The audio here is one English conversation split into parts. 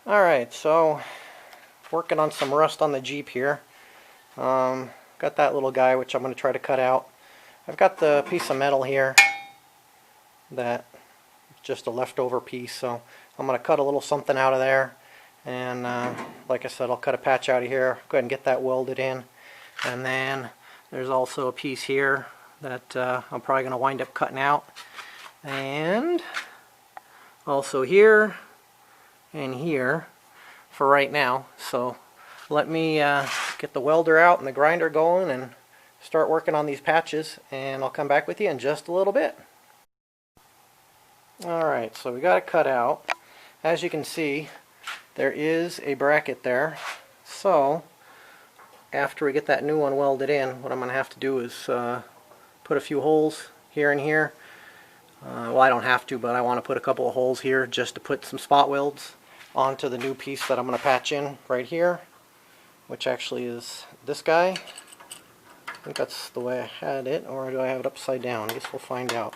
Alright, so working on some rust on the Jeep here. Got that little guy which I'm going to try to cut out. I've got the piece of metal here that just a leftover piece, so I'm going to cut a little something out of there, and like I said, I'll cut a patch out of here, go ahead and get that welded in. And then there's also a piece here that I'm probably going to wind up cutting out, and also here and here for right now. So let me get the welder out and the grinder going and start working on these patches, and I'll come back with you in just a little bit. Alright, so we got it cut out. As you can see, there is a bracket there. So after we get that new one welded in, what I'm going to have to do is put a few holes here and here. Well, I don't have to, but I want to put a couple of holes here just to put some spot welds onto the new piece that I'm going to patch in right here, which actually is this guy. I think that's the way I had it, or do I have it upside down? I guess we'll find out.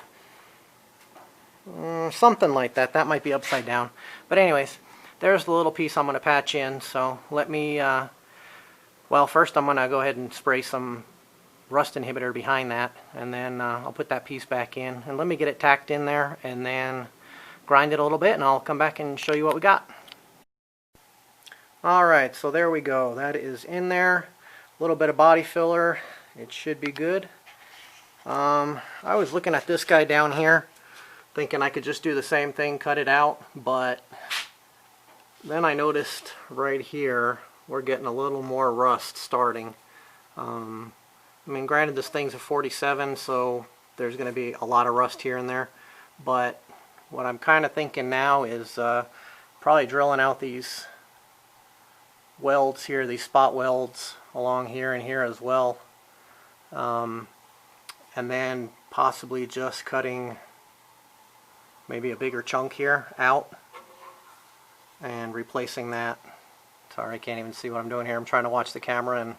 Something like that. That might be upside down. But anyways, there's the little piece I'm going to patch in. So let me, well, first I'm going to go ahead and spray some rust inhibitor behind that, and then I'll put that piece back in, and let me get it tacked in there and then grind it a little bit, and I'll come back and show you what we got. Alright, so there we go. That is in there. A little bit of body filler. It should be good. I was looking at this guy down here thinking I could just do the same thing, cut it out, but then I noticed right here we're getting a little more rust starting. I mean, granted, this thing's a 47, so there's going to be a lot of rust here and there, but what I'm kind of thinking now is probably drilling out these welds here, these spot welds along here and here as well, and then possibly just cutting maybe a bigger chunk here out and replacing that. Sorry, I can't even see what I'm doing here. I'm trying to watch the camera and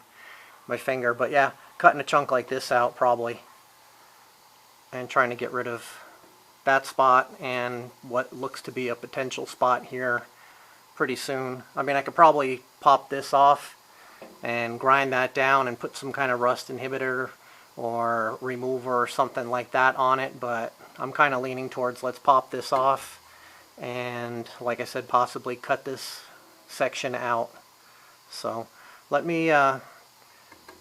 my finger, but yeah, cutting a chunk like this out probably, and trying to get rid of that spot and what looks to be a potential spot here pretty soon. I mean, I could probably pop this off and grind that down and put some kind of rust inhibitor or remover or something like that on it, but I'm kind of leaning towards let's pop this off and, like I said, possibly cut this section out. So let me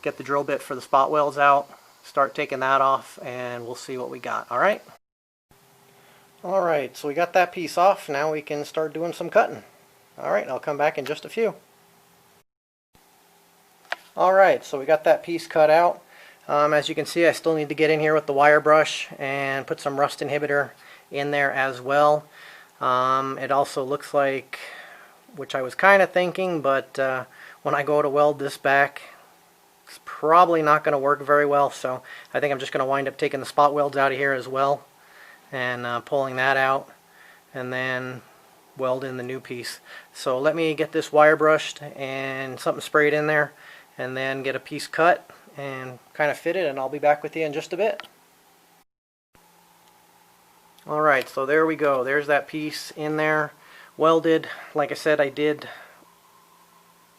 get the drill bit for the spot welds out, start taking that off, and we'll see what we got. Alright? Alright, so we got that piece off. Now we can start doing some cutting. Alright, I'll come back in just a few. Alright, so we got that piece cut out. As you can see, I still need to get in here with the wire brush and put some rust inhibitor in there as well. It also looks like, which I was kind of thinking, but when I go to weld this back, it's probably not going to work very well, so I think I'm just going to wind up taking the spot welds out of here as well and pulling that out and then weld in the new piece. So let me get this wire brushed and something sprayed in there, and then get a piece cut and kind of fit it, and I'll be back with you in just a bit. Alright, so there we go. There's that piece in there, welded. Like I said,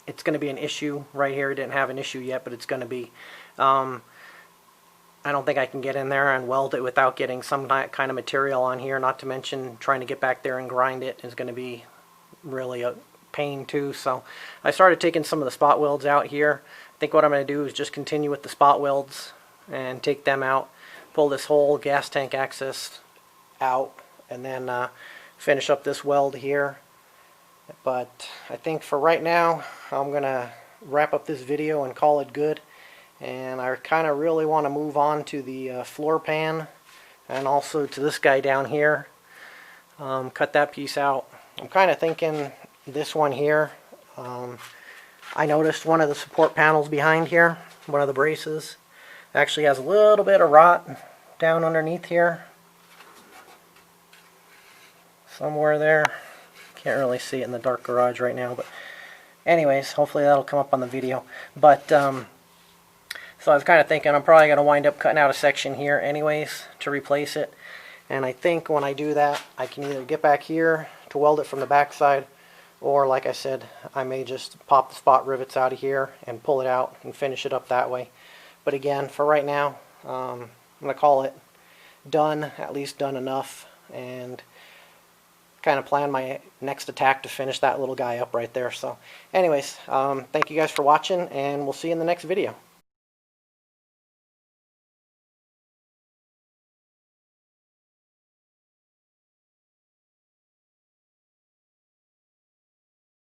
it's going to be an issue right here. I didn't have an issue yet, but it's going to be. I don't think I can get in there and weld it without getting some kind of material on here, not to mention trying to get back there and grind it is going to be really a pain too. So I started taking some of the spot welds out here. I think what I'm going to do is just continue with the spot welds and take them out, pull this whole gas tank access out, and then finish up this weld here. But I think for right now I'm going to wrap up this video and call it good. And I kind of really want to move on to the floor pan and also to this guy down here. Cut that piece out. I'm kind of thinking this one here. I noticed one of the support panels behind here, one of the braces, actually has a little bit of rot down underneath here. Somewhere there. Can't really see it in the dark garage right now, but anyways, hopefully that'll come up on the video. But so I was kind of thinking I'm probably going to wind up cutting out a section here anyways to replace it. And I think when I do that, I can either get back here to weld it from the back side, or like I said, I may just pop the spot rivets out of here and pull it out and finish it up that way. But again, for right now, I'm going to call it done, at least done enough, and kind of plan my next attack to finish that little guy up right there. So anyways, thank you guys for watching, and we'll see you in the next video.